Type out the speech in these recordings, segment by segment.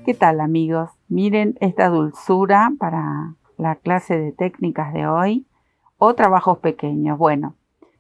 ¿Qué tal, amigos? Miren esta dulzura para la clase de técnicas de hoy o trabajos pequeños. Bueno,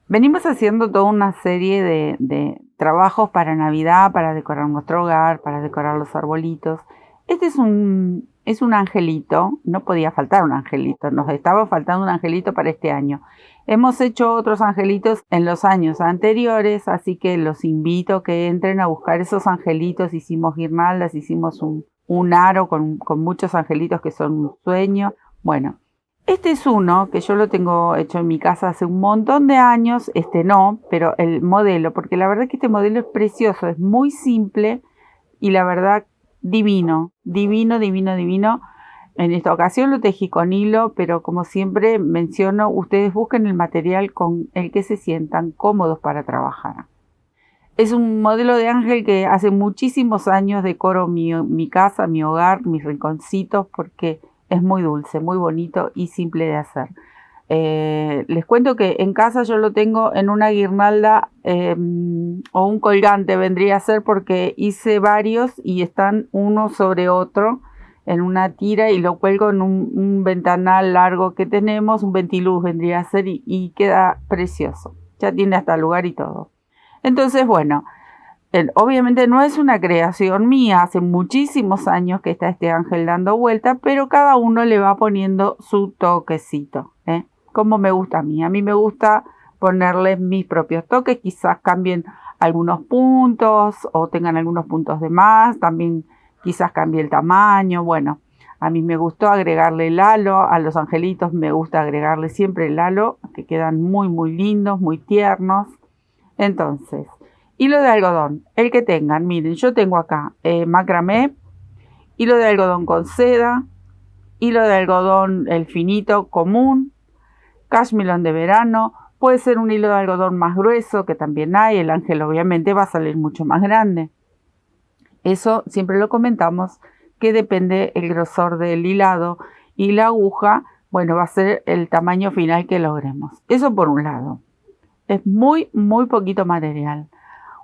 venimos haciendo toda una serie de trabajos para Navidad, para decorar nuestro hogar, para decorar los arbolitos. Este es un angelito, no podía faltar un angelito, nos estaba faltando un angelito para este año. Hemos hecho otros angelitos en los años anteriores, así que los invito a que entren a buscar esos angelitos. Hicimos guirnaldas, hicimos un aro con muchos angelitos que son un sueño. Bueno, este es uno que yo lo tengo hecho en mi casa hace un montón de años, este no, pero el modelo, porque la verdad es que este modelo es precioso, es muy simple y la verdad divino, divino, divino, divino. En esta ocasión lo tejí con hilo, pero como siempre menciono, ustedes busquen el material con el que se sientan cómodos para trabajar. Es un modelo de ángel que hace muchísimos años decoro mi casa, mi hogar, mis rinconcitos, porque es muy dulce, muy bonito y simple de hacer. Les cuento que en casa yo lo tengo en una guirnalda o un colgante vendría a ser, porque hice varios y están uno sobre otro en una tira y lo cuelgo en un ventanal largo que tenemos, un ventiluz vendría a ser, y queda precioso. Ya tiene hasta lugar y todo. Entonces, bueno, obviamente no es una creación mía, hace muchísimos años que está este ángel dando vuelta, pero cada uno le va poniendo su toquecito, como me gusta a mí. A mí me gusta ponerle mis propios toques, quizás cambien algunos puntos o tengan algunos puntos de más, también quizás cambie el tamaño. Bueno, a mí me gustó agregarle el halo, a los angelitos me gusta agregarle siempre el halo, que quedan muy muy lindos, muy tiernos. Entonces, hilo de algodón, el que tengan. Miren, yo tengo acá macramé, hilo de algodón con seda, hilo de algodón el finito común, cashmilón de verano. Puede ser un hilo de algodón más grueso, que también hay. El ángel obviamente va a salir mucho más grande. Eso siempre lo comentamos, que depende el grosor del hilado, y la aguja, bueno, va a ser el tamaño final que logremos. Eso por un lado. Es muy, muy poquito material.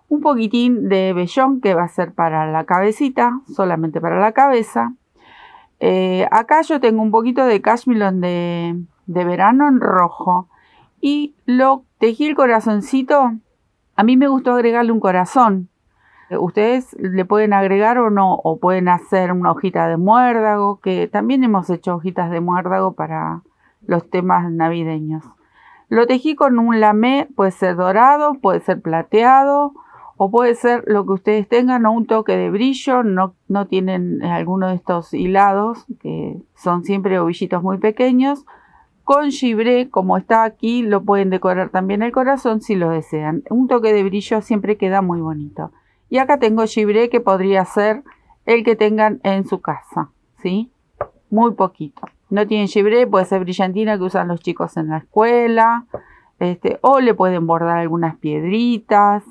Un poquitín de vellón, que va a ser para la cabecita, solamente para la cabeza. Acá yo tengo un poquito de cashmilón de verano en rojo. Y lo tejí el corazoncito. A mí me gustó agregarle un corazón. Ustedes le pueden agregar o no, o pueden hacer una hojita de muérdago, que también hemos hecho hojitas de muérdago para los temas navideños. Lo tejí con un lamé, puede ser dorado, puede ser plateado, o puede ser lo que ustedes tengan, o un toque de brillo. No tienen alguno de estos hilados, que son siempre ovillitos muy pequeños. Con gibré, como está aquí, lo pueden decorar también el corazón si lo desean. Un toque de brillo siempre queda muy bonito. Y acá tengo gibré, que podría ser el que tengan en su casa, ¿sí? Muy poquito. No tienen gibré, puede ser brillantina que usan los chicos en la escuela, o le pueden bordar algunas piedritas.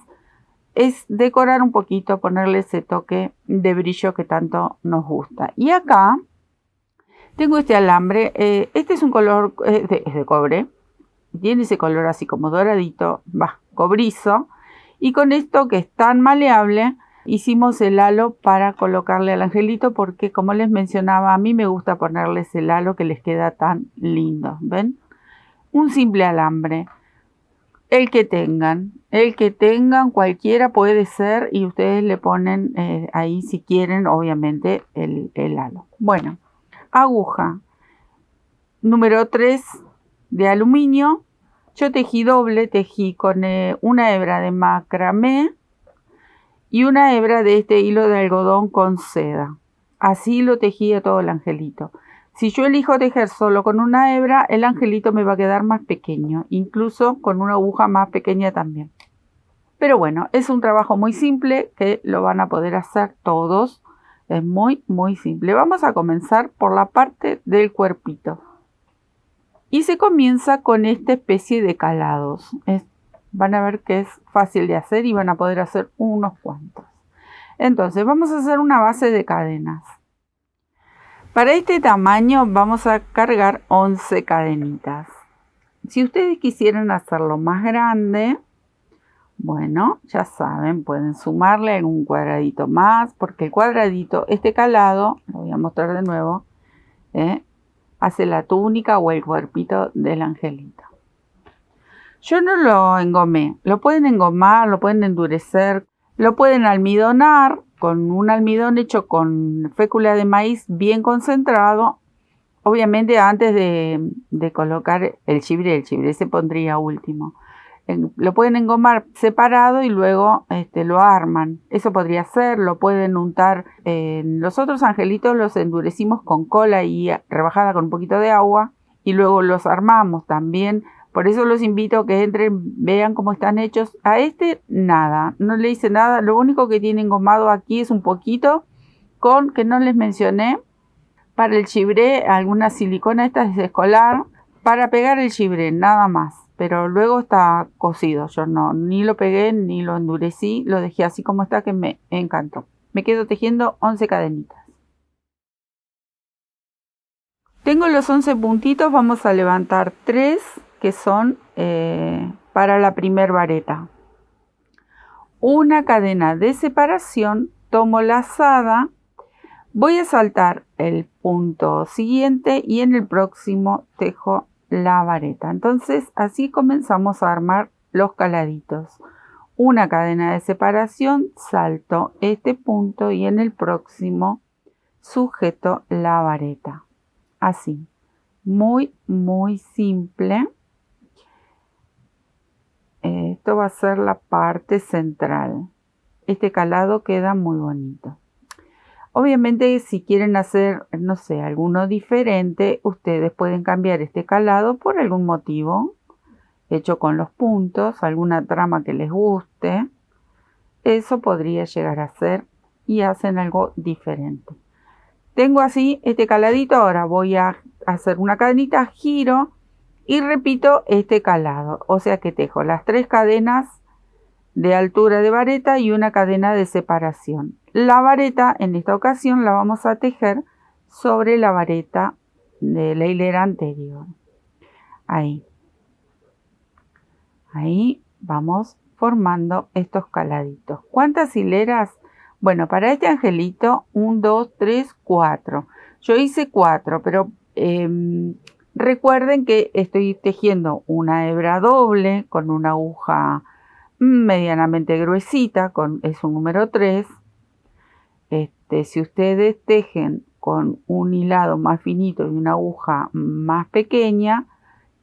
Es decorar un poquito, ponerle ese toque de brillo que tanto nos gusta. Y acá tengo este alambre, este es un color, es de cobre, tiene ese color así como doradito, cobrizo. Y con esto, que es tan maleable, hicimos el halo para colocarle al angelito, porque como les mencionaba, a mí me gusta ponerles el halo que les queda tan lindo. ¿Ven? Un simple alambre. El que tengan, cualquiera puede ser, y ustedes le ponen ahí si quieren, obviamente, el halo. Bueno, aguja número 3 de aluminio. Yo tejí doble, tejí con una hebra de macramé y una hebra de este hilo de algodón con seda. Así lo tejí a todo el angelito. Si yo elijo tejer solo con una hebra, el angelito me va a quedar más pequeño, incluso con una aguja más pequeña también. Pero bueno, es un trabajo muy simple que lo van a poder hacer todos. Es muy, muy simple. Vamos a comenzar por la parte del cuerpito. Y se comienza con esta especie de calados. Van a ver que es fácil de hacer y van a poder hacer unos cuantos. Entonces vamos a hacer una base de cadenas. Para este tamaño vamos a cargar 11 cadenitas. Si ustedes quisieran hacerlo más grande, Bueno, ya saben, pueden sumarle algún cuadradito más, porque el cuadradito, este calado, lo voy a mostrar de nuevo, hace la túnica o el cuerpito del angelito. Yo no lo engomé, lo pueden engomar, lo pueden endurecer, lo pueden almidonar con un almidón hecho con fécula de maíz bien concentrado. Obviamente antes de colocar el chibré se pondría último. Lo pueden engomar separado y luego lo arman. Eso podría ser, lo pueden untar. Los otros angelitos los endurecimos con cola y rebajada con un poquito de agua y luego los armamos también. Por eso los invito a que entren, vean cómo están hechos. A nada, no le hice nada. Lo único que tiene engomado aquí es un poquito que no les mencioné. Para el chibré, alguna silicona esta es escolar para pegar el chibré, nada más. Pero luego está cosido. Yo ni lo pegué ni lo endurecí, lo dejé así como está, que me encantó. Me quedo tejiendo 11 cadenitas. Tengo los 11 puntitos, vamos a levantar 3 que son para la primer vareta. Una cadena de separación, tomo lazada, voy a saltar el punto siguiente y en el próximo tejo la vareta. Entonces así comenzamos a armar los caladitos. Una cadena de separación, salto este punto y en el próximo sujeto la vareta. Así, muy simple. Esto va a ser la parte central. Este calado queda muy bonito. Obviamente si quieren hacer, no sé, alguno diferente, ustedes pueden cambiar este calado por algún motivo, hecho con los puntos, alguna trama que les guste. Eso podría llegar a ser y hacen algo diferente. Tengo así este caladito, ahora voy a hacer una cadenita, giro y repito este calado. O sea que tejo las 3 cadenas de altura de vareta y una cadena de separación. La vareta en esta ocasión la vamos a tejer sobre la vareta de la hilera anterior. Ahí vamos formando estos caladitos. ¿Cuántas hileras? Bueno, para este angelito 1, 2, 3, 4. Yo hice 4, pero recuerden que estoy tejiendo una hebra doble con una aguja medianamente gruesita, es un número 3. Si ustedes tejen con un hilado más finito y una aguja más pequeña,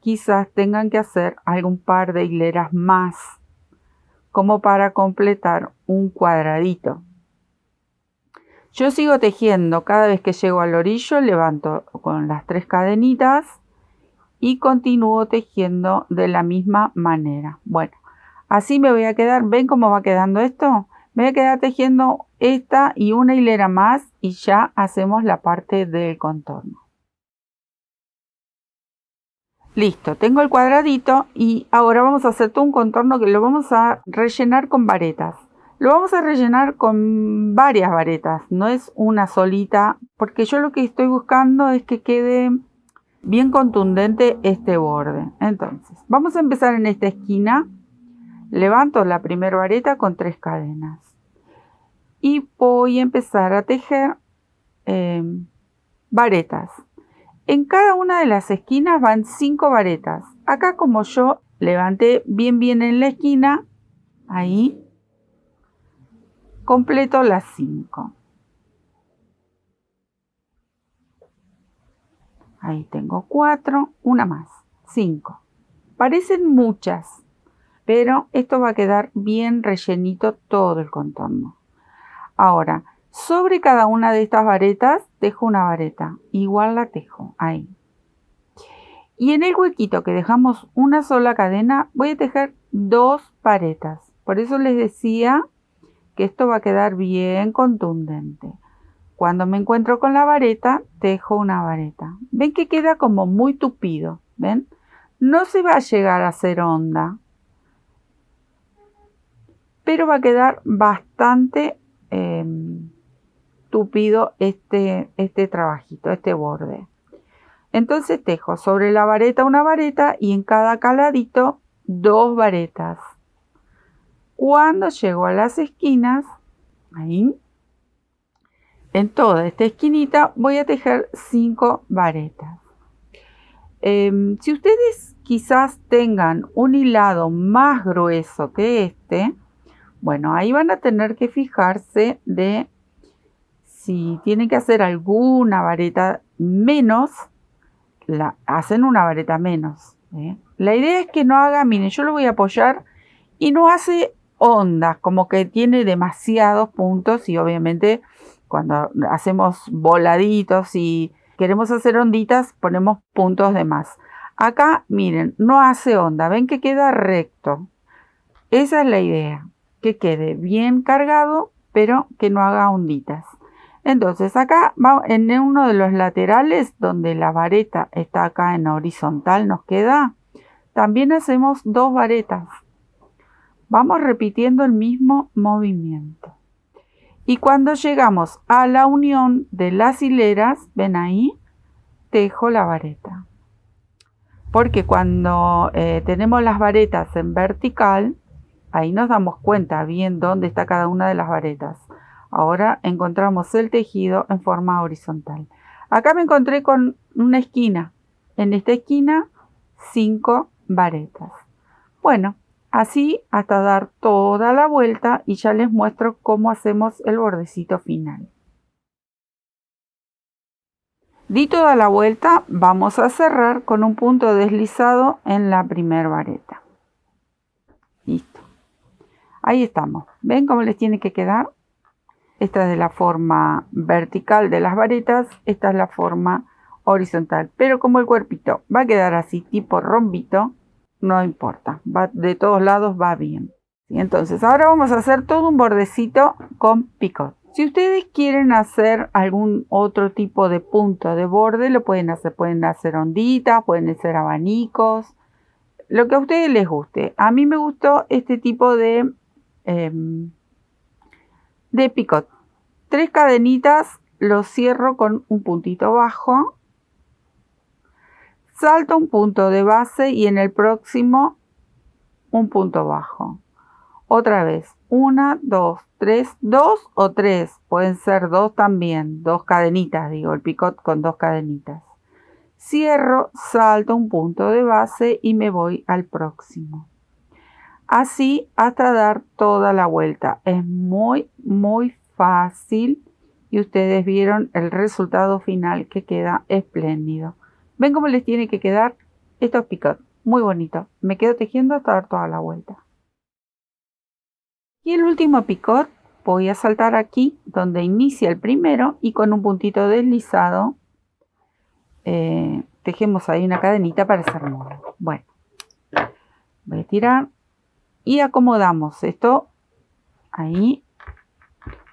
quizás tengan que hacer algún par de hileras más, como para completar un cuadradito. Yo sigo tejiendo, cada vez que llego al orillo levanto con las 3 cadenitas y continúo tejiendo de la misma manera. Bueno, así me voy a quedar, ¿ven cómo va quedando esto? Me voy a quedar tejiendo esta y una hilera más y ya hacemos la parte del contorno. Listo, tengo el cuadradito y ahora vamos a hacer todo un contorno que lo vamos a rellenar con varetas. Lo vamos a rellenar con varias varetas, no es una solita, porque yo lo que estoy buscando es que quede bien contundente este borde. Entonces, vamos a empezar en esta esquina. Levanto la primera vareta con 3 cadenas y voy a empezar a tejer varetas. En cada una de las esquinas van 5 varetas. Acá, como yo levanté bien en la esquina, ahí completo las 5. Ahí tengo 4, una más, 5. Parecen muchas, pero esto va a quedar bien rellenito todo el contorno. Ahora, sobre cada una de estas varetas tejo una vareta, igual la tejo ahí. Y en el huequito que dejamos una sola cadena voy a tejer 2 varetas. Por eso les decía que esto va a quedar bien contundente. Cuando me encuentro con la vareta, tejo una vareta. ¿Ven que queda como muy tupido? ¿Ven? No se va a llegar a hacer onda, pero va a quedar bastante tupido este trabajito, este borde. Entonces tejo sobre la vareta una vareta y en cada caladito 2 varetas. Cuando llego a las esquinas, ahí, en toda esta esquinita voy a tejer 5 varetas. Si ustedes quizás tengan un hilado más grueso que este, bueno, ahí van a tener que fijarse de si tienen que hacer alguna vareta menos, hacen una vareta menos. La idea es que no haga, miren, yo lo voy a apoyar y no hace ondas, como que tiene demasiados puntos, y obviamente cuando hacemos voladitos y queremos hacer onditas ponemos puntos de más. Acá miren, no hace onda, ven que queda recto. Esa es la idea, que quede bien cargado pero que no haga onditas. Entonces acá en uno de los laterales donde la vareta está acá en horizontal nos queda, también hacemos 2 varetas. Vamos repitiendo el mismo movimiento. Y cuando llegamos a la unión de las hileras, ven ahí, tejo la vareta. Porque cuando tenemos las varetas en vertical, ahí nos damos cuenta bien dónde está cada una de las varetas. Ahora encontramos el tejido en forma horizontal. Acá me encontré con una esquina. En esta esquina, 5 varetas. Bueno, así hasta dar toda la vuelta y ya les muestro cómo hacemos el bordecito final. Di toda la vuelta, vamos a cerrar con un punto deslizado en la primera vareta. Listo. Ahí estamos. ¿Ven cómo les tiene que quedar? Esta es de la forma vertical de las varetas, esta es la forma horizontal. Pero como el cuerpito va a quedar así, tipo rombito, no importa, de todos lados va bien. Entonces ahora vamos a hacer todo un bordecito con picot. Si ustedes quieren hacer algún otro tipo de punto de borde, lo pueden hacer onditas, pueden hacer abanicos, lo que a ustedes les guste. A mí me gustó este tipo de picot. 3 cadenitas, lo cierro con un puntito bajo, salto un punto de base y en el próximo un punto bajo. Otra vez, 1, 2, 3, 2 o 3, pueden ser 2 también, 2 cadenitas, digo, el picot con 2 cadenitas. Cierro, salto un punto de base y me voy al próximo. Así hasta dar toda la vuelta. Es muy fácil y ustedes vieron el resultado final que queda espléndido. ¿Ven cómo les tiene que quedar estos picot? Muy bonito. Me quedo tejiendo hasta dar toda la vuelta. Y el último picot voy a saltar aquí donde inicia el primero y con un puntito deslizado tejemos ahí una cadenita para hacer modo. Bueno, voy a tirar y acomodamos esto ahí,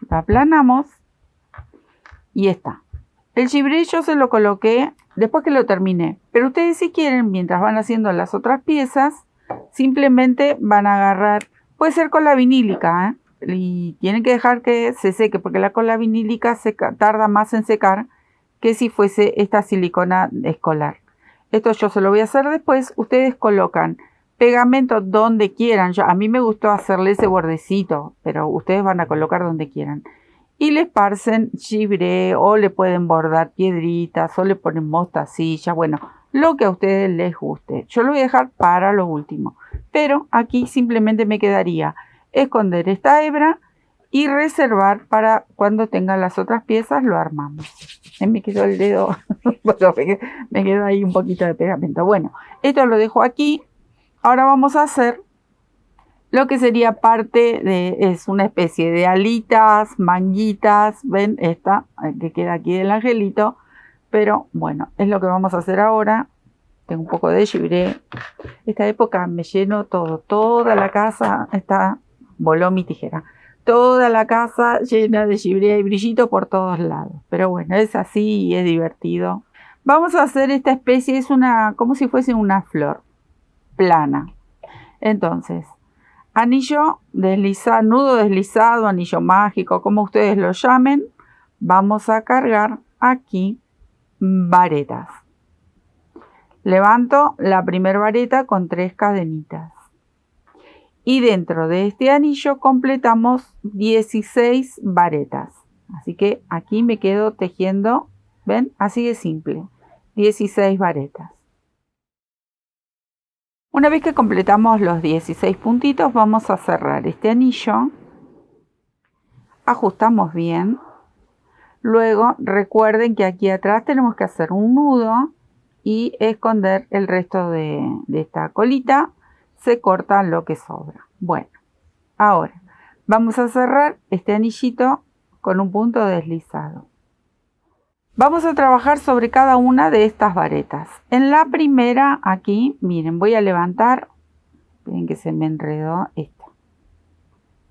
lo aplanamos y está. El gibré yo se lo coloqué después que lo terminé, pero ustedes si quieren, mientras van haciendo las otras piezas, simplemente van a agarrar, puede ser cola vinílica, y tienen que dejar que se seque porque la cola vinílica tarda más en secar que si fuese esta silicona escolar. Esto yo se lo voy a hacer después. Ustedes colocan pegamento donde quieran. A mí me gustó hacerle ese bordecito, pero ustedes van a colocar donde quieran. Y le esparcen gibré o le pueden bordar piedritas o le ponen mostacilla. Bueno, lo que a ustedes les guste. Yo lo voy a dejar para lo último. Pero aquí simplemente me quedaría esconder esta hebra y reservar para cuando tenga las otras piezas lo armamos. Me quedó el dedo, bueno, me quedó ahí un poquito de pegamento. Bueno, esto lo dejo aquí. Ahora vamos a hacer lo que sería parte de, es una especie de alitas, manguitas, ven esta que queda aquí del angelito, pero bueno, es lo que vamos a hacer ahora. Tengo un poco de gibré. Esta época me lleno todo, toda la casa está, voló mi tijera. Toda la casa llena de gibré y brillito por todos lados. Pero bueno, es así y es divertido. Vamos a hacer esta especie, es como si fuese una flor plana. Entonces, anillo deslizado, nudo deslizado, anillo mágico, como ustedes lo llamen. Vamos a cargar aquí varetas. Levanto la primera vareta con 3 cadenitas. Y dentro de este anillo completamos 16 varetas. Así que aquí me quedo tejiendo, ¿ven? Así de simple, 16 varetas. Una vez que completamos los 16 puntitos, vamos a cerrar este anillo. Ajustamos bien. Luego recuerden que aquí atrás tenemos que hacer un nudo y esconder el resto de esta colita. Se corta lo que sobra. Bueno, ahora vamos a cerrar este anillito con un punto deslizado. Vamos a trabajar sobre cada una de estas varetas. En la primera, aquí, miren, voy a levantar. Miren que se me enredó esta.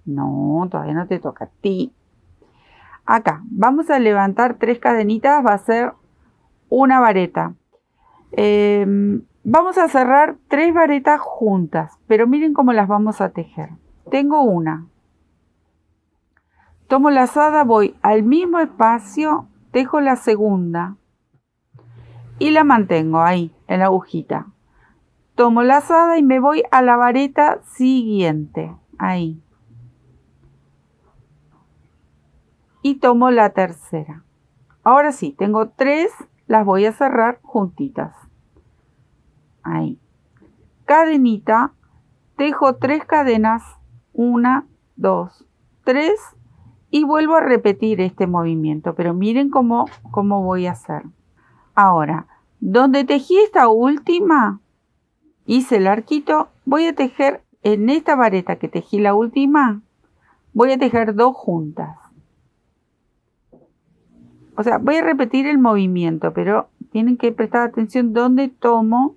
No, todavía no te toca a ti. Acá, vamos a levantar 3 cadenitas, va a ser una vareta. Vamos a cerrar 3 varetas juntas, pero miren cómo las vamos a tejer. Tengo una. Tomo la lazada, voy al mismo espacio, tejo la segunda y la mantengo ahí, en la agujita. Tomo la lazada y me voy a la vareta siguiente, ahí. Y tomo la tercera. Ahora sí, tengo 3, las voy a cerrar juntitas. Ahí. Cadenita, tejo 3 cadenas, 1, 2, 3 y vuelvo a repetir este movimiento, pero miren cómo voy a hacer. Ahora, donde tejí esta última, hice el arquito, voy a tejer en esta vareta que tejí la última, voy a tejer 2 juntas. O sea, voy a repetir el movimiento, pero tienen que prestar atención dónde tomo.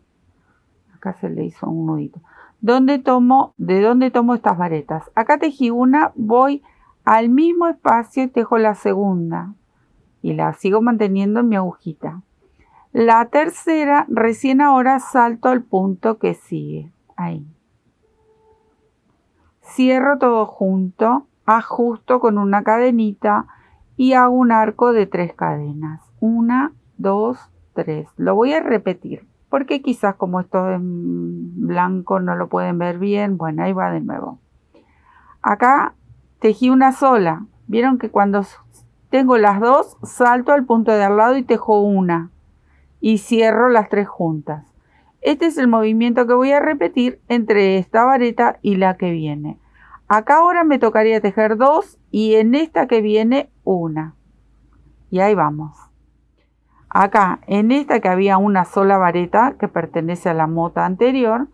Acá se le hizo un nudito. ¿De dónde tomo estas varetas? Acá tejí una, voy al mismo espacio y tejo la segunda. Y la sigo manteniendo en mi agujita. La tercera, recién ahora salto al punto que sigue. Ahí. Cierro todo junto, ajusto con una cadenita y hago un arco de 3 cadenas. 1, 2, 3. Lo voy a repetir porque quizás como esto en blanco no lo pueden ver bien. Bueno, ahí va de nuevo. Acá tejí una sola. Vieron que cuando tengo las 2 salto al punto de al lado y tejo una y cierro las 3 juntas. Este es el movimiento que voy a repetir entre esta vareta y la que viene. Acá ahora me tocaría tejer 2 y en esta que viene una. Y ahí vamos. Acá, en esta que había una sola vareta que pertenece a la mota anterior,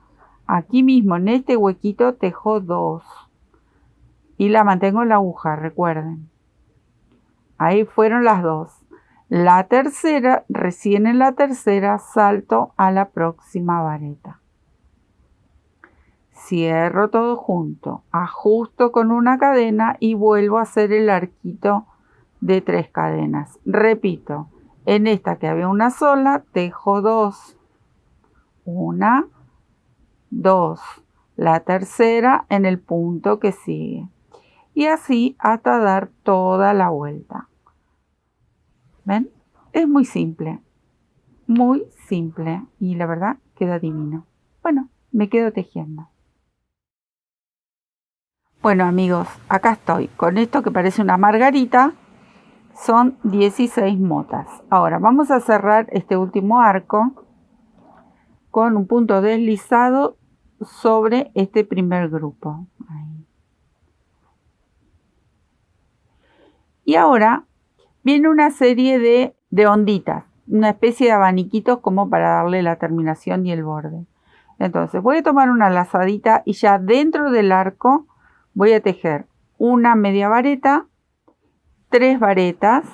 aquí mismo en este huequito tejo 2. Y la mantengo en la aguja, recuerden. Ahí fueron las 2. La tercera, recién en la tercera, salto a la próxima vareta. Cierro todo junto, ajusto con una cadena y vuelvo a hacer el arquito de 3 cadenas. Repito, en esta que había una sola, tejo 2. 1, 2. La tercera en el punto que sigue. Y así hasta dar toda la vuelta. ¿Ven? Es muy simple y la verdad queda divino. Bueno, me quedo tejiendo. Bueno amigos, acá estoy con esto que parece una margarita. Son 16 motas. Ahora vamos a cerrar este último arco con un punto deslizado sobre este primer grupo. Ahí. Y ahora viene una serie de onditas, una especie de abaniquitos como para darle la terminación y el borde. Entonces voy a tomar una lazadita y ya dentro del arco voy a tejer una media vareta, 3 varetas,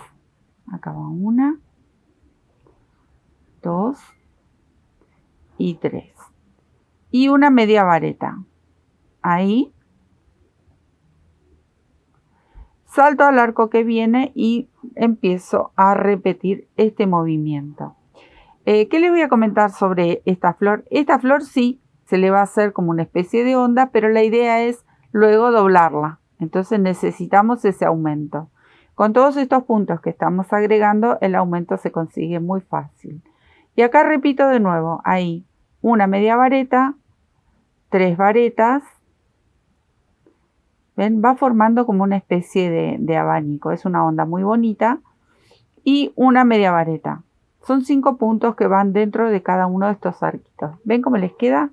acá va 1, 2 y 3. Y una media vareta. Ahí. Salto al arco que viene y empiezo a repetir este movimiento. ¿Qué les voy a comentar sobre esta flor? Esta flor sí se le va a hacer como una especie de onda, pero la idea es luego doblarla. Entonces necesitamos ese aumento. Con todos estos puntos que estamos agregando, el aumento se consigue muy fácil. Y acá repito de nuevo, ahí una media vareta, 3 varetas, ¿Ven? Va formando como una especie de abanico. Es una onda muy bonita. Y una media vareta. Son 5 puntos que van dentro de cada uno de estos arquitos. ¿Ven cómo les queda?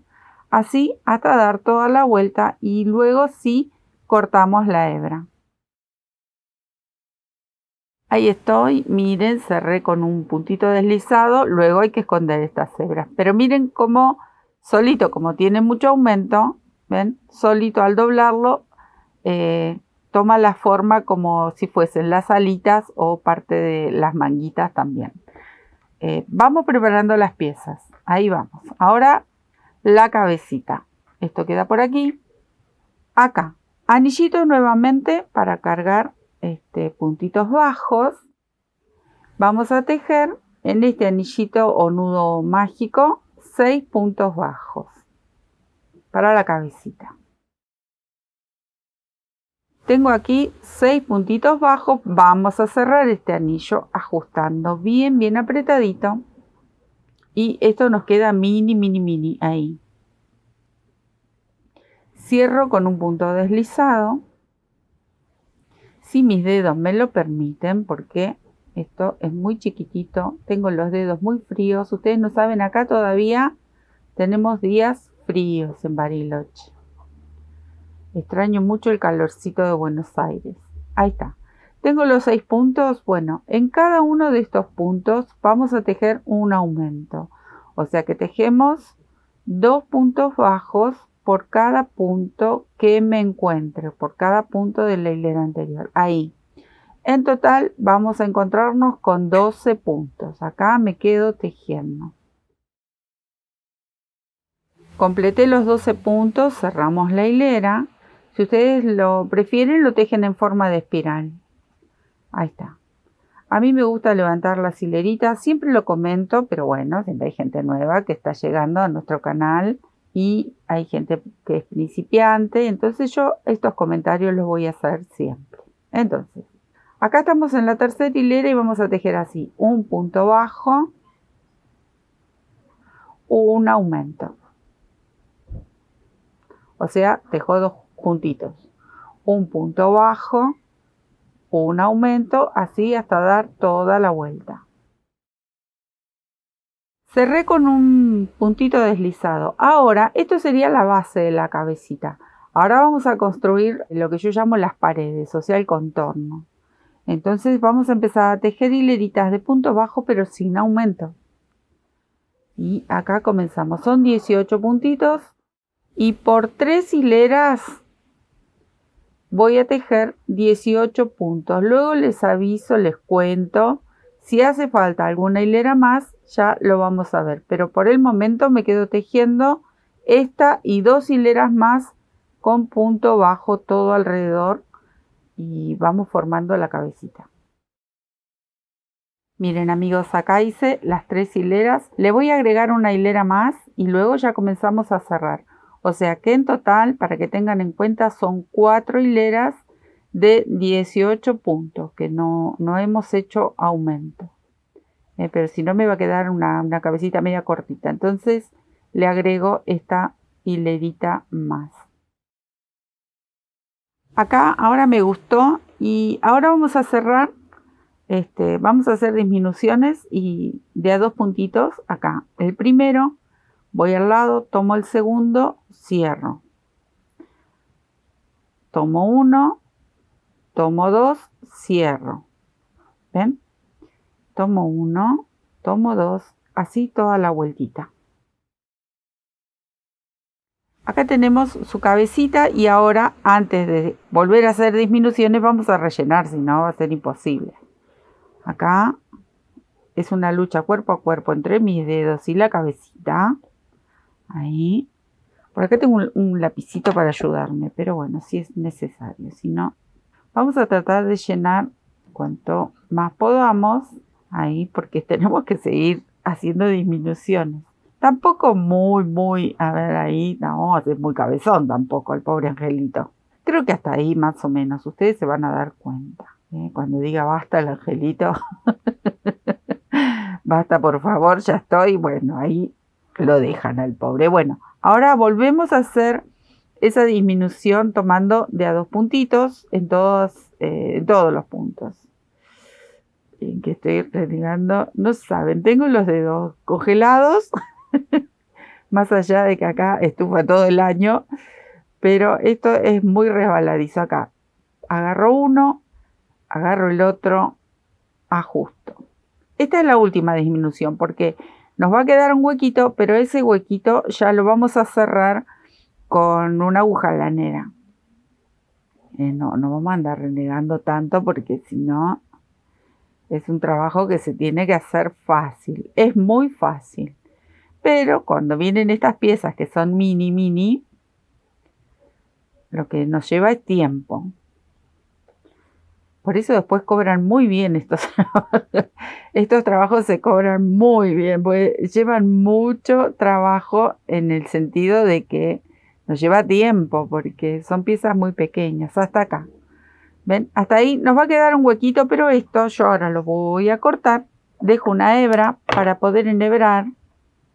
Así hasta dar toda la vuelta y luego sí cortamos la hebra. Ahí estoy, miren, cerré con un puntito deslizado, luego hay que esconder estas hebras. Pero miren cómo solito, como tiene mucho aumento, ¿ven? Solito al doblarlo, toma la forma como si fuesen las alitas o parte de las manguitas también. Vamos preparando las piezas, ahí vamos. Ahora la cabecita, esto queda por aquí, acá. Anillitos nuevamente para cargar puntitos bajos. Vamos a tejer en este anillito o nudo mágico 6 puntos bajos para la cabecita. Tengo aquí 6 puntitos bajos. Vamos a cerrar este anillo ajustando bien apretadito. Y esto nos queda mini ahí. Cierro con un punto deslizado. Si mis dedos me lo permiten, porque esto es muy chiquitito. Tengo los dedos muy fríos. Ustedes no saben, acá todavía tenemos días fríos en Bariloche. Extraño mucho el calorcito de Buenos Aires. Ahí está. Tengo los 6 puntos. Bueno, en cada uno de estos puntos vamos a tejer un aumento. O sea que tejemos 2 puntos bajos por cada punto que me encuentre, por cada punto de la hilera anterior. Ahí. En total vamos a encontrarnos con 12 puntos. Acá me quedo tejiendo. Completé los 12 puntos, cerramos la hilera. Si ustedes lo prefieren, lo tejen en forma de espiral. Ahí está. A mí me gusta levantar las hileritas, siempre lo comento, pero bueno, siempre hay gente nueva que está llegando a nuestro canal y hay gente que es principiante, entonces yo estos comentarios los voy a hacer siempre. Entonces, acá estamos en la tercera hilera y vamos a tejer así, un punto bajo, un aumento. O sea, tejo 2 juntitos, un punto bajo, un aumento, así hasta dar toda la vuelta. Cerré con un puntito deslizado. Ahora, esto sería la base de la cabecita. Ahora vamos a construir lo que yo llamo las paredes, o sea, el contorno. Entonces vamos a empezar a tejer hileritas de punto bajo, pero sin aumento. Y acá comenzamos. Son 18 puntitos y por 3 hileras voy a tejer 18 puntos. Luego les aviso, les cuento. Si hace falta alguna hilera más, ya lo vamos a ver. Pero por el momento me quedo tejiendo esta y 2 hileras más con punto bajo todo alrededor. Y vamos formando la cabecita. Miren amigos, acá hice las 3 hileras. Le voy a agregar una hilera más y luego ya comenzamos a cerrar. O sea que en total, para que tengan en cuenta, son 4 hileras de 18 puntos, que no hemos hecho aumento. Pero si no me va a quedar una cabecita media cortita. Entonces le agrego esta hilerita más. Acá ahora me gustó y ahora vamos a cerrar. Vamos a hacer disminuciones y de a 2 puntitos acá. El primero, voy al lado, tomo el segundo, cierro. Tomo 1, tomo 2, cierro. ¿Ven? Tomo 1, tomo 2, así toda la vueltita. Acá tenemos su cabecita y ahora, antes de volver a hacer disminuciones, vamos a rellenar, si no va a ser imposible. Acá es una lucha cuerpo a cuerpo entre mis dedos y la cabecita. Ahí. Por acá tengo un lapicito para ayudarme, pero bueno, si es necesario. Si no, vamos a tratar de llenar cuanto más podamos. Ahí, porque tenemos que seguir haciendo disminuciones. Tampoco muy, a ver ahí, no, es muy cabezón tampoco el pobre angelito. Creo que hasta ahí más o menos, ustedes se van a dar cuenta. Cuando diga basta el angelito, basta por favor, ya estoy, bueno, ahí lo dejan al pobre. Bueno, ahora volvemos a hacer esa disminución tomando de a 2 puntitos en todos los puntos. En que estoy renegando, no saben, tengo los dedos congelados, más allá de que acá estufa todo el año, pero esto es muy resbaladizo acá. Agarro uno, agarro el otro, ajusto. Esta es la última disminución porque nos va a quedar un huequito, pero ese huequito ya lo vamos a cerrar con una aguja lanera. No vamos a andar renegando tanto porque si no es un trabajo que se tiene que hacer fácil. Es muy fácil. Pero cuando vienen estas piezas que son mini, lo que nos lleva es tiempo. Por eso después cobran muy bien estos trabajos se cobran muy bien, porque llevan mucho trabajo en el sentido de que nos lleva tiempo, porque son piezas muy pequeñas, hasta acá. ¿Ven? Hasta ahí nos va a quedar un huequito, pero esto yo ahora lo voy a cortar. Dejo una hebra para poder enhebrar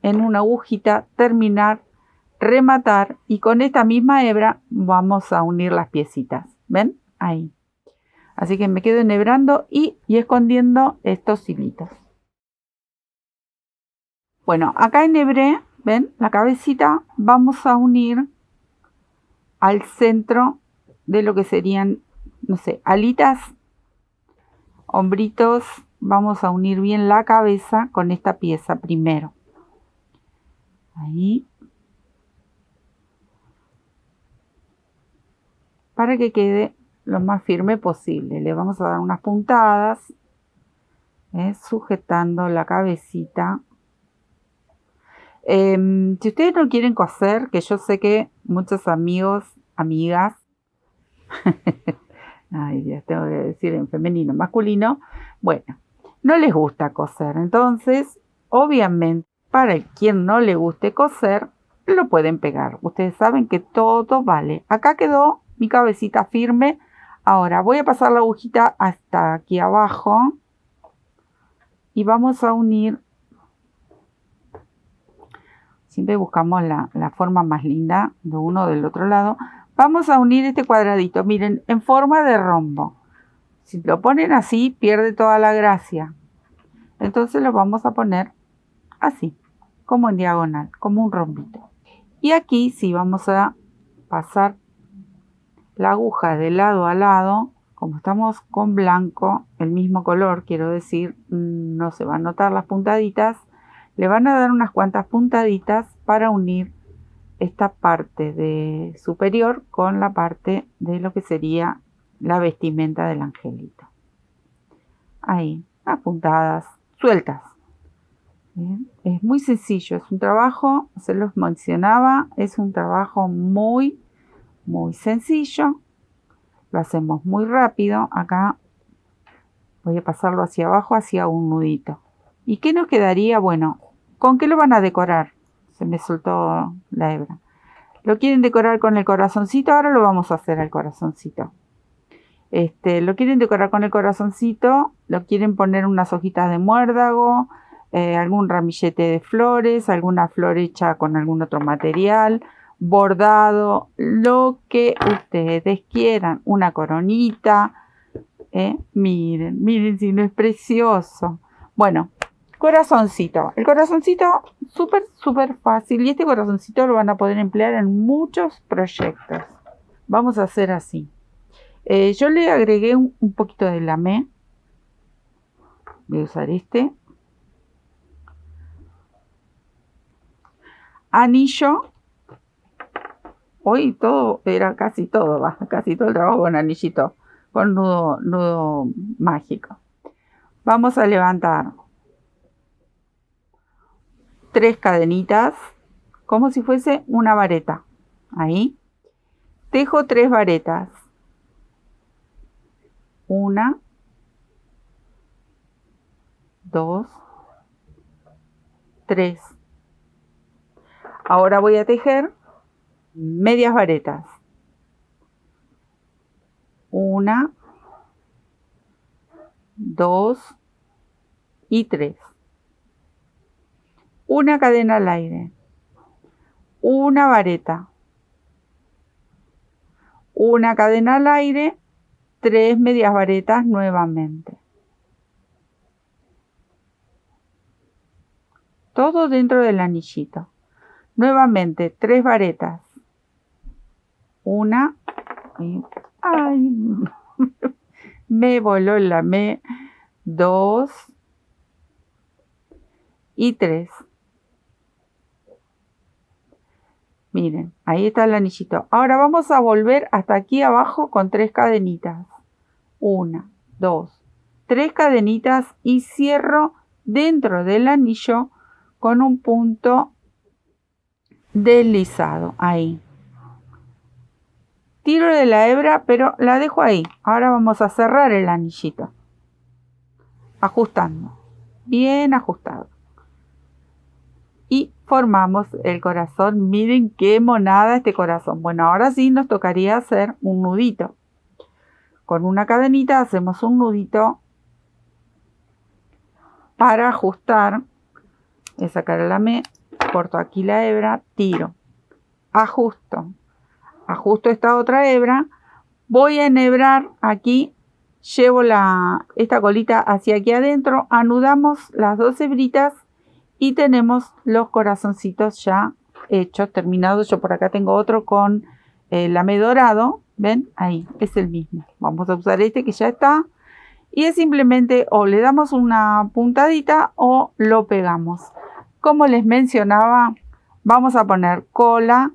en una agujita, terminar, rematar y con esta misma hebra vamos a unir las piecitas. ¿Ven? Ahí. Así que me quedo enhebrando y escondiendo estos hilitos. Bueno, acá enhebré, ¿ven? La cabecita vamos a unir al centro de lo que serían, no sé, alitas, hombritos. Vamos a unir bien la cabeza con esta pieza primero. Ahí. Para que quede lo más firme posible. Le vamos a dar unas puntadas, sujetando la cabecita. Si ustedes no quieren coser, que yo sé que muchos amigos, amigas, ay Dios, tengo que decir en femenino, masculino, bueno, no les gusta coser. Entonces, obviamente, para quien no le guste coser, lo pueden pegar. Ustedes saben que todo vale. Acá quedó mi cabecita firme. Ahora voy a pasar la agujita hasta aquí abajo y vamos a unir. Siempre buscamos la forma más linda de uno del otro lado. Vamos a unir este cuadradito, miren, en forma de rombo. Si lo ponen así, pierde toda la gracia. Entonces lo vamos a poner así, como en diagonal, como un rombito. Y aquí sí vamos a pasar la aguja de lado a lado. Como estamos con blanco, el mismo color, quiero decir, no se van a notar las puntaditas. Le van a dar unas cuantas puntaditas para unir esta parte de superior con la parte de lo que sería la vestimenta del angelito. Ahí, las puntadas sueltas. Bien. Es muy sencillo, es un trabajo, se los mencionaba, es un trabajo muy sencillo. Lo hacemos muy rápido. Acá voy a pasarlo hacia abajo, hacia un nudito. ¿Y qué nos quedaría? Bueno, ¿con qué lo van a decorar? Se me soltó la hebra. ¿Lo quieren decorar con el corazoncito? Ahora lo vamos a hacer al corazoncito. Lo quieren decorar con el corazoncito, lo quieren poner unas hojitas de muérdago, algún ramillete de flores, alguna flor hecha con algún otro material, bordado, lo que ustedes quieran, una coronita. Miren si no es precioso. Bueno, corazoncito. El corazoncito súper fácil y este corazoncito lo van a poder emplear en muchos proyectos. Vamos a hacer así. Yo le agregué un poquito de lamé. Voy a usar este. Anillo. Hoy todo era casi todo el trabajo con anillito, con nudo mágico. Vamos a levantar 3 cadenitas, como si fuese una vareta. Ahí. Tejo 3 varetas. 1, 2, 3. Ahora voy a tejer medias varetas. 1, 2 y 3. Una cadena al aire. Una vareta. una cadena al aire, 3 medias varetas nuevamente. Todo dentro del anillito. Nuevamente 3 varetas. Una. Ay, me voló la me. 2 y 3. Miren, ahí está el anillito. Ahora vamos a volver hasta aquí abajo con 3 cadenitas. 1, 2, 3 cadenitas y cierro dentro del anillo con un punto deslizado. Ahí. Tiro de la hebra, pero la dejo ahí. Ahora vamos a cerrar el anillito. Ajustando. Bien ajustado. Y formamos el corazón. Miren qué monada este corazón. Bueno, ahora sí nos tocaría hacer un nudito. Con una cadenita hacemos un nudito para ajustar. Voy a sacar la me, corto aquí la hebra, tiro, ajusto esta otra hebra, voy a enhebrar aquí, llevo esta colita hacia aquí adentro, anudamos las 2 hebritas y tenemos los corazoncitos ya hechos, terminados. Yo por acá tengo otro con lame dorado, ven, ahí es el mismo. Vamos a usar este que ya está y es simplemente o le damos una puntadita o lo pegamos. Como les mencionaba, vamos a poner cola.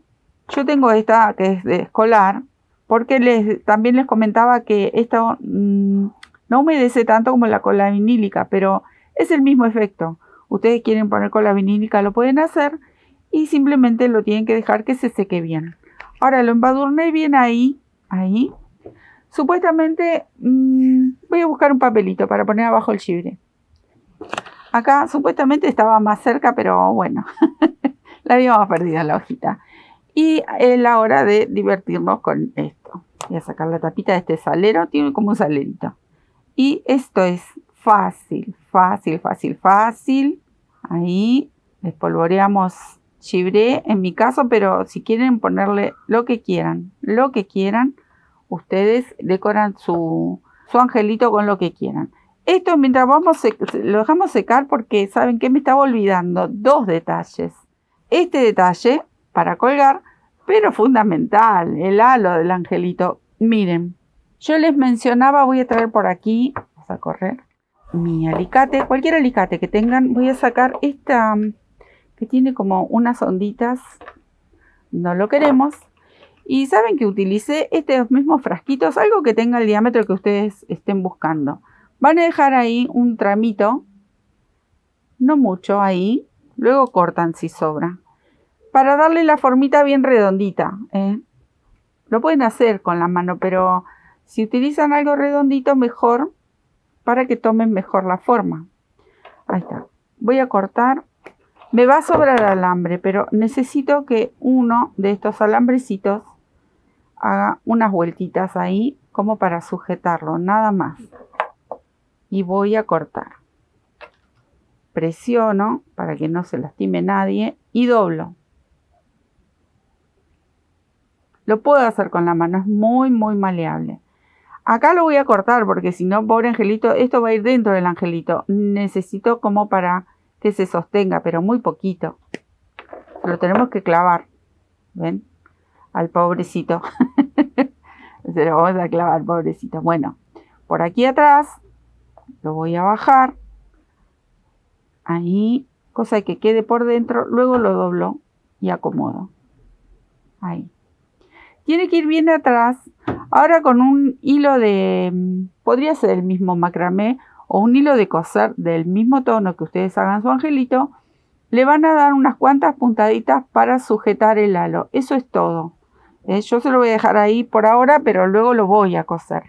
Yo tengo esta que es de escolar, porque también les comentaba que esta no humedece tanto como la cola vinílica, pero es el mismo efecto. Ustedes quieren poner cola vinílica, lo pueden hacer y simplemente lo tienen que dejar que se seque bien. Ahora lo embadurné bien ahí. Supuestamente voy a buscar un papelito para poner abajo el chibre. Acá supuestamente estaba más cerca, pero bueno, la habíamos perdido la hojita. Y es la hora de divertirnos con esto. Voy a sacar la tapita de este salero, tiene como un salerito. Y esto es fácil. Ahí espolvoreamos chibré en mi caso, pero si quieren ponerle lo que quieran, ustedes decoran su angelito con lo que quieran. Esto mientras lo dejamos secar porque saben que me estaba olvidando 2 detalles. Este detalle para colgar, pero fundamental, el halo del angelito. Miren, yo les mencionaba, voy a traer por aquí, vamos a correr, mi alicate, cualquier alicate que tengan. Voy a sacar esta que tiene como unas onditas, no lo queremos. Y saben que utilicé estos mismos frasquitos, algo que tenga el diámetro que ustedes estén buscando. Van a dejar ahí un tramito, no mucho ahí, luego cortan si sobra, para darle la formita bien redondita. Lo pueden hacer con la mano, pero si utilizan algo redondito mejor, para que tomen mejor la forma. Ahí está. Voy a cortar. Me va a sobrar alambre, pero necesito que uno de estos alambrecitos haga unas vueltitas ahí, como para sujetarlo, nada más. Y voy a cortar. Presiono para que no se lastime nadie y doblo. Lo puedo hacer con la mano, es muy maleable. Acá lo voy a cortar porque si no, pobre angelito, esto va a ir dentro del angelito. Necesito como para que se sostenga, pero muy poquito. Lo tenemos que clavar. ¿Ven? Al pobrecito. Se lo vamos a clavar, pobrecito. Bueno, por aquí atrás lo voy a bajar. Ahí, cosa que quede por dentro. Luego lo doblo y acomodo. Ahí. Tiene que ir bien atrás. Ahora con un hilo podría ser el mismo macramé o un hilo de coser del mismo tono que ustedes hagan su angelito, le van a dar unas cuantas puntaditas para sujetar el halo. Eso es todo. Yo se lo voy a dejar ahí por ahora, pero luego lo voy a coser.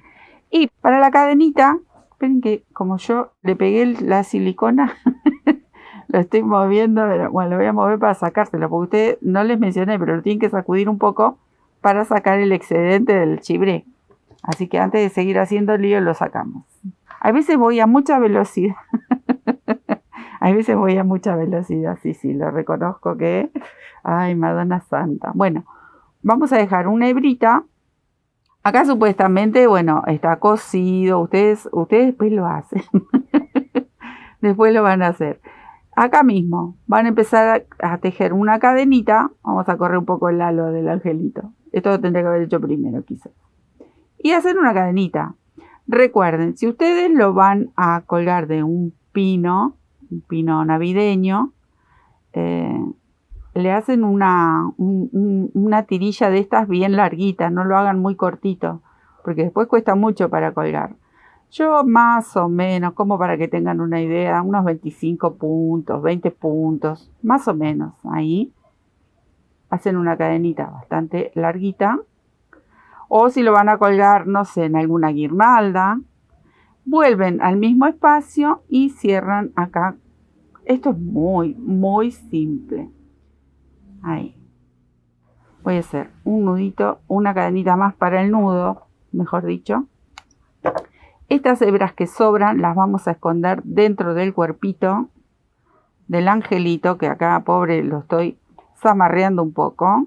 Y para la cadenita, esperen que como yo le pegué la silicona, lo estoy moviendo, pero bueno, lo voy a mover para sacárselo, porque ustedes no les mencioné, pero lo tienen que sacudir un poco para sacar el excedente del chibré. Así que antes de seguir haciendo lío lo sacamos. A veces voy a mucha velocidad. Sí, lo reconozco que... Ay, Madonna Santa. Bueno, vamos a dejar una hebrita Acá supuestamente, bueno, está cosido, ustedes después lo hacen. Después lo van a hacer. Acá mismo van a empezar a tejer una cadenita. Vamos a correr un poco el halo del angelito. Esto lo tendría que haber hecho primero, quizás. Y hacer una cadenita. Recuerden, si ustedes lo van a colgar de un pino navideño, le hacen una tirilla de estas bien larguita, no lo hagan muy cortito, porque después cuesta mucho para colgar. Yo más o menos, como para que tengan una idea, unos 25 puntos, 20 puntos, más o menos, ahí hacen una cadenita bastante larguita. O si lo van a colgar, no sé, en alguna guirnalda, vuelven al mismo espacio y cierran acá. Esto es muy, muy simple. Ahí. Voy a hacer un nudito, una cadenita más para el nudo, mejor dicho. Estas hebras que sobran las vamos a esconder dentro del cuerpito del angelito, que acá, pobre, lo estoy zamarreando un poco.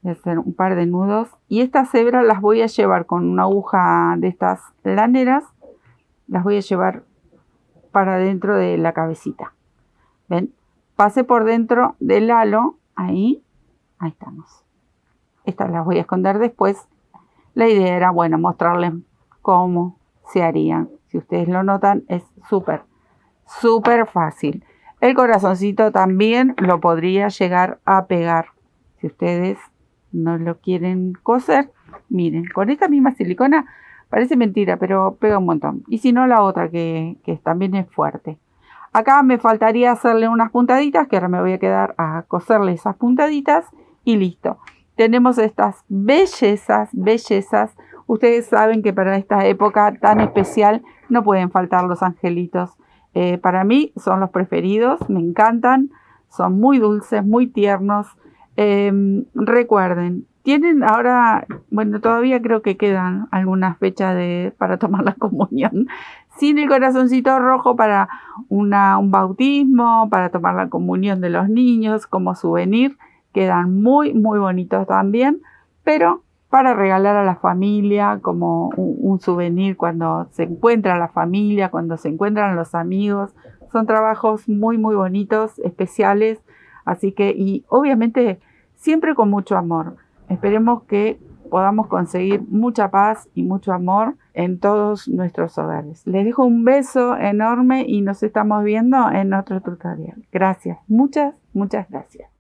Voy a hacer un par de nudos. Y estas hebras las voy a llevar con una aguja de estas laneras. Las voy a llevar para dentro de la cabecita. ¿Ven? Pasé por dentro del halo. Ahí estamos. Estas las voy a esconder después. La idea era, bueno, mostrarles cómo se harían. Si ustedes lo notan, es súper fácil. El corazoncito también lo podría llegar a pegar. Si ustedes no lo quieren coser, miren, con esta misma silicona, parece mentira, pero pega un montón. Y si no, la otra que también es fuerte. Acá me faltaría hacerle unas puntaditas, que ahora me voy a quedar a coserle esas puntaditas y listo. Tenemos estas bellezas. Ustedes saben que para esta época tan especial no pueden faltar los angelitos. Para mí son los preferidos, me encantan, son muy dulces, muy tiernos. Recuerden, tienen ahora, bueno, todavía creo que quedan algunas fechas para tomar la comunión. Sin el corazoncito rojo para un bautismo, para tomar la comunión de los niños como souvenir. Quedan muy, muy bonitos también, pero para regalar a la familia como un souvenir cuando se encuentra la familia, cuando se encuentran los amigos. Son trabajos muy, muy bonitos, especiales. Así que, y obviamente, siempre con mucho amor. Esperemos que podamos conseguir mucha paz y mucho amor en todos nuestros hogares. Les dejo un beso enorme y nos estamos viendo en otro tutorial. Gracias, muchas, muchas gracias.